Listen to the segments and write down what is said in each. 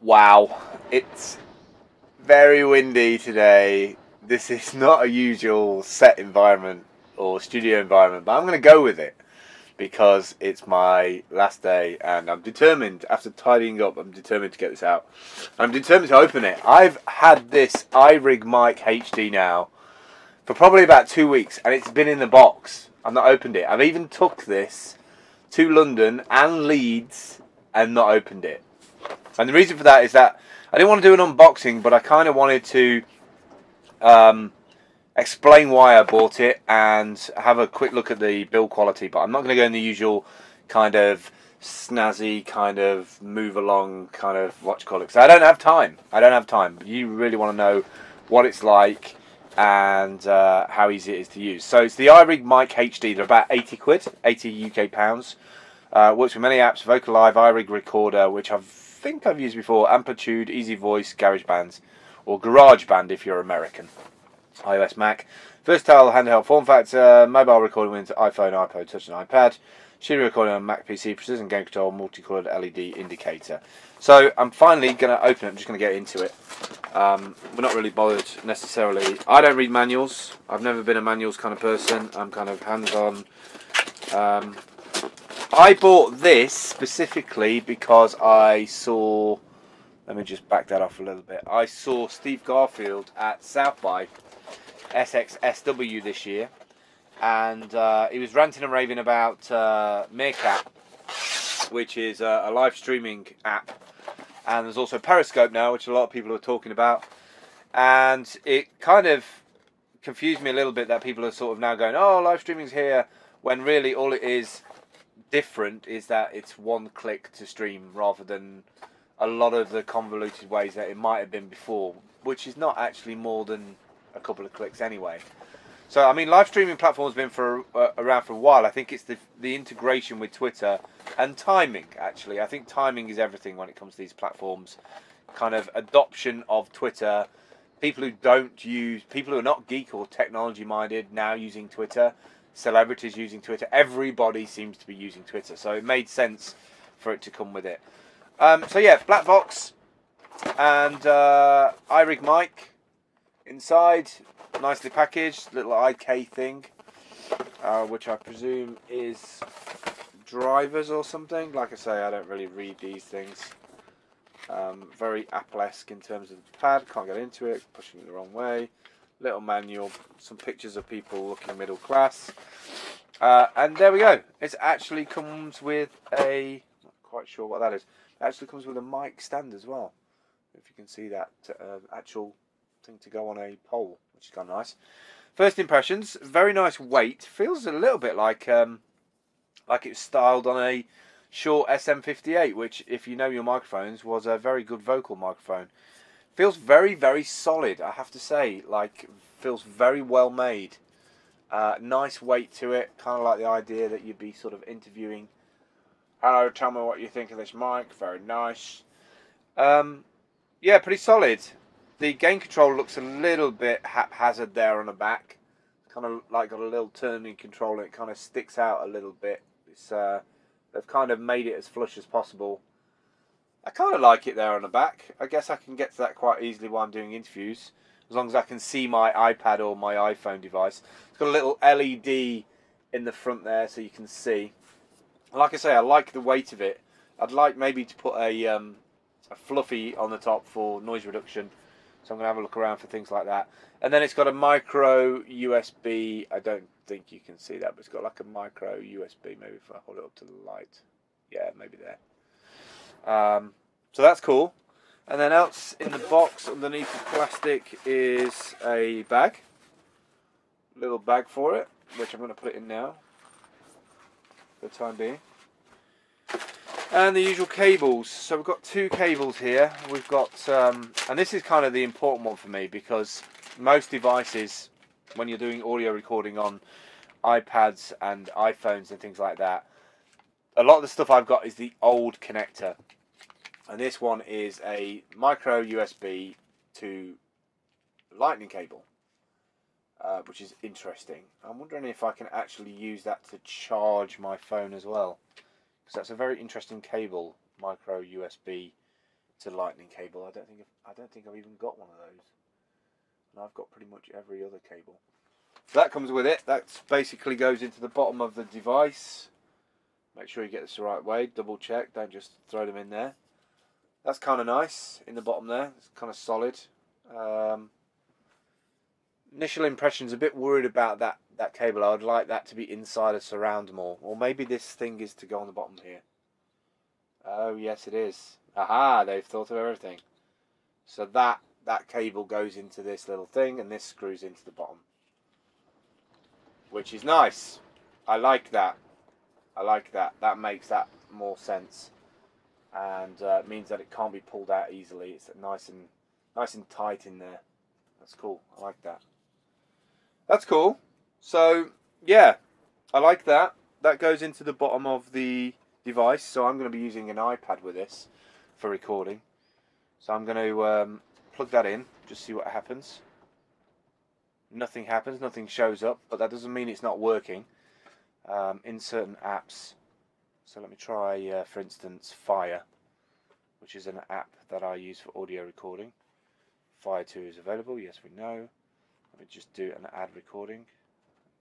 Wow, it's very windy today. This is not a usual set environment or studio environment, but I'm going to go with it because it's my last day and I'm determined, after tidying up, I'm determined to get this out. I'm determined to open it. I've had this irig mic HD now for probably about 2 weeks and it's been in the box. I've not opened it. I've even took this to London and Leeds and not opened it. And the reason for that is that I didn't want to do an unboxing, but I kind of wanted to explain why I bought it and have a quick look at the build quality. But I'm not going to go in the usual kind of snazzy, kind of move along, kind of what you call it. Because I don't have time. I don't have time. You really want to know what it's like and how easy it is to use. So it's the irig mic HD. They're about 80 quid, 80 UK pounds. Works with many apps, Vocal Live, irig Recorder, which I think I've used before, Amplitude, Easy Voice, GarageBand, or GarageBand if you're American. iOS, Mac. Versatile handheld form factor, mobile recording with iPhone, iPod, Touch and iPad. Studio recording on Mac PC, precision game control, multicoloured LED indicator. So I'm finally going to open it. I'm just going to get into it. We're not really bothered necessarily. I don't read manuals. I've never been a manuals kind of person. I'm kind of hands-on. I bought this specifically because I saw, let me just back that off a little bit. I saw Steve Garfield at South by SXSW this year, and he was ranting and raving about Meerkat, which is a live streaming app, and there's also Periscope now, which a lot of people are talking about, and it kind of confused me a little bit that people are sort of now going, oh, live streaming's here, when really all it is different is that it's one click to stream rather than a lot of the convoluted ways that it might have been before, which is not actually more than a couple of clicks anyway. So I mean, live streaming platforms have been around for a while. I think it's the integration with Twitter and timing. Actually, I think timing is everything when it comes to these platforms. Kind of adoption of Twitter. People who are not geek or technology minded now using Twitter. Celebrities using Twitter. Everybody seems to be using Twitter, so it made sense for it to come with it. So yeah, black box and irig mic inside, nicely packaged, little IK thing, which I presume is drivers or something. Like I say, I don't really read these things. Very Apple-esque in terms of the pad. Can't get into it, pushing it the wrong way. Little manual, some pictures of people looking middle class, and there we go. It actually comes with a, not quite sure what that is. It actually comes with a mic stand as well. If you can see that actual thing to go on a pole, which is kind of nice. First impressions, very nice weight. Feels a little bit like it's styled on a Shure SM58, which, if you know your microphones, was a very good vocal microphone. Feels very, very solid, I have to say. Like, feels very well made. Nice weight to it. Kind of like the idea that you'd be sort of interviewing. Hello, tell me what you think of this mic. Very nice. Yeah, pretty solid. The gain control looks a little bit haphazard there on the back. Kind of like got a little turning control. And it kind of sticks out a little bit. It's they've kind of made it as flush as possible. I kind of like it there on the back. I guess I can get to that quite easily while I'm doing interviews, as long as I can see my iPad or my iPhone device. It's got a little LED in the front there so you can see. Like I say, I like the weight of it. I'd like maybe to put a fluffy on the top for noise reduction. So I'm going to have a look around for things like that. And then it's got a micro USB. I don't think you can see that, but it's got like a micro USB. Maybe if I hold it up to the light. Yeah, maybe there. So that's cool. And then else in the box underneath the plastic is a bag. Little bag for it, which I'm going to put it in now for the time being. And the usual cables. So we've got two cables here. We've got, and this is kind of the important one for me, because most devices, when you're doing audio recording on iPads and iPhones and things like that, a lot of the stuff I've got is the old connector. And this one is a micro USB to lightning cable, which is interesting. I'm wondering if I can actually use that to charge my phone as well, because that's a very interesting cable, micro USB to lightning cable. I don't think I've even got one of those. And I've got pretty much every other cable. So that comes with it. That basically goes into the bottom of the device. Make sure you get this the right way. Double check. Don't just throw them in there. That's kind of nice in the bottom there. It's kind of solid. Initial impressions, a bit worried about that cable. I would like that to be inside a surround more. Or maybe this thing is to go on the bottom here. Oh yes it is. Aha, they've thought of everything. So that cable goes into this little thing and this screws into the bottom. Which is nice. I like that. I like that. That makes that more sense. And means that it can't be pulled out easily. It's nice and tight in there. That's cool. I like that. That's cool. So yeah, I like that. That goes into the bottom of the device. So I'm going to be using an iPad with this for recording. So I'm going to plug that in, just see what happens. Nothing happens, nothing shows up, but that doesn't mean it's not working. In certain apps, so let me try for instance Fire, which is an app that I use for audio recording. Fire 2 is available, yes we know. Let me just do an ad recording,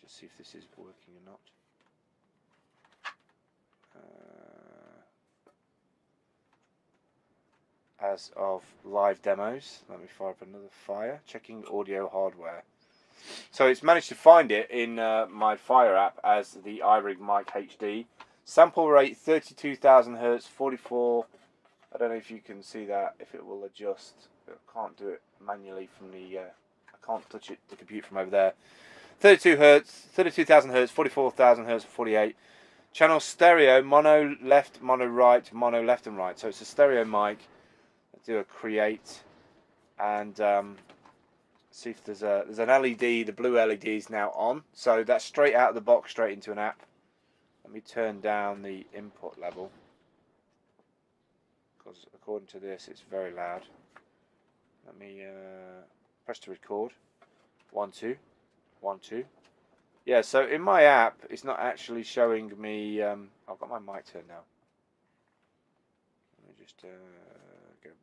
just see if this is working or not. As of live demos, let me fire up another Fire, checking audio hardware. So it's managed to find it in my Fire app as the irig mic HD. Sample rate 32,000 Hz, 44. I don't know if you can see that, if it will adjust. I can't do it manually from the. I can't touch it to compute from over there. 32 Hz, 32,000 Hz, 44,000 Hz, 48. Channel stereo, mono left, mono right, mono left and right. So it's a stereo mic. Do a create and see if there's an LED. The blue LED is now on, so that's straight out of the box, straight into an app. Let me turn down the input level because according to this it's very loud. Let me press to record. 1 2 1 2. Yeah, so in my app it's not actually showing me. I've got my mic turned now. Let me just go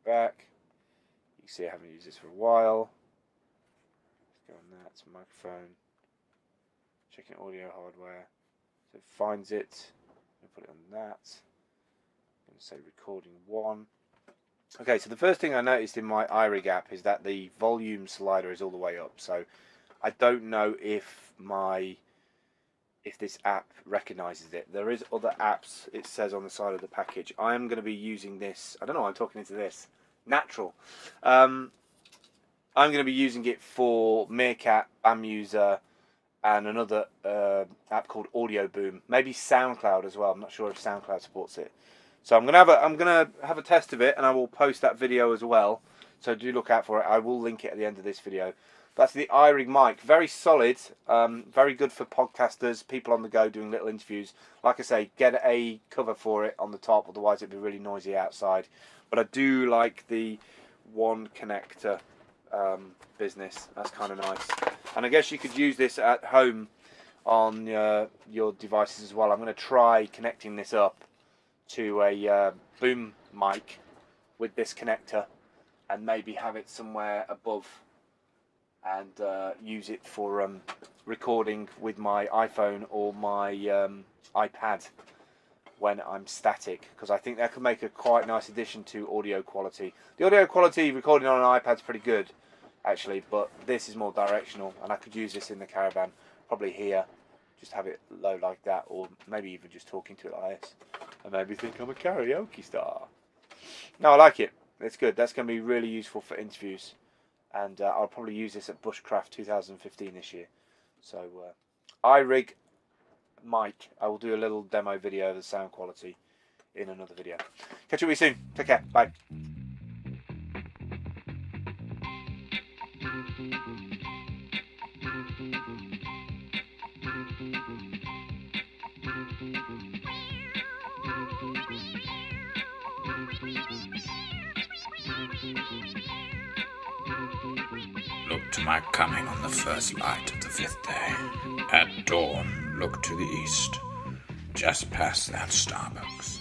back. You can see I haven't used this for a while. Let's go on that. It's a microphone. Checking audio hardware. So it finds it. I'm going to put it on that. I'm going to say recording 1. Okay, so the first thing I noticed in my irig app is that the volume slider is all the way up. So I don't know if this app recognizes it. There is other apps, it says on the side of the package. I am going to be using this. I don't know why I'm talking into this. Natural. I'm going to be using it for Meerkat, BAMuser, and another app called Audio Boom. Maybe SoundCloud as well. I'm not sure if SoundCloud supports it. So I'm gonna have a test of it, and I will post that video as well. So do look out for it. I will link it at the end of this video. That's the irig mic. Very solid. Very good for podcasters, people on the go doing little interviews. Like I say, get a cover for it on the top, otherwise it'd be really noisy outside. But I do like the one connector business. That's kind of nice. And I guess you could use this at home on your devices as well. I'm going to try connecting this up to a boom mic with this connector and maybe have it somewhere above and use it for recording with my iPhone or my iPad when I'm static, because I think that could make a quite nice addition to audio quality. The audio quality recording on an iPad is pretty good actually, but this is more directional, and I could use this in the caravan, probably here, just have it low like that, or maybe even just talking to it like this, and maybe think I'm a karaoke star. No, I like it. It's good. That's going to be really useful for interviews, and I'll probably use this at Bushcraft 2015 this year. So irig mic. I will do a little demo video of the sound quality in another video. Catch you with you soon. Take care. Bye. Look to my coming on the first light of the 5th day. At dawn, look to the east, just past that Starbucks.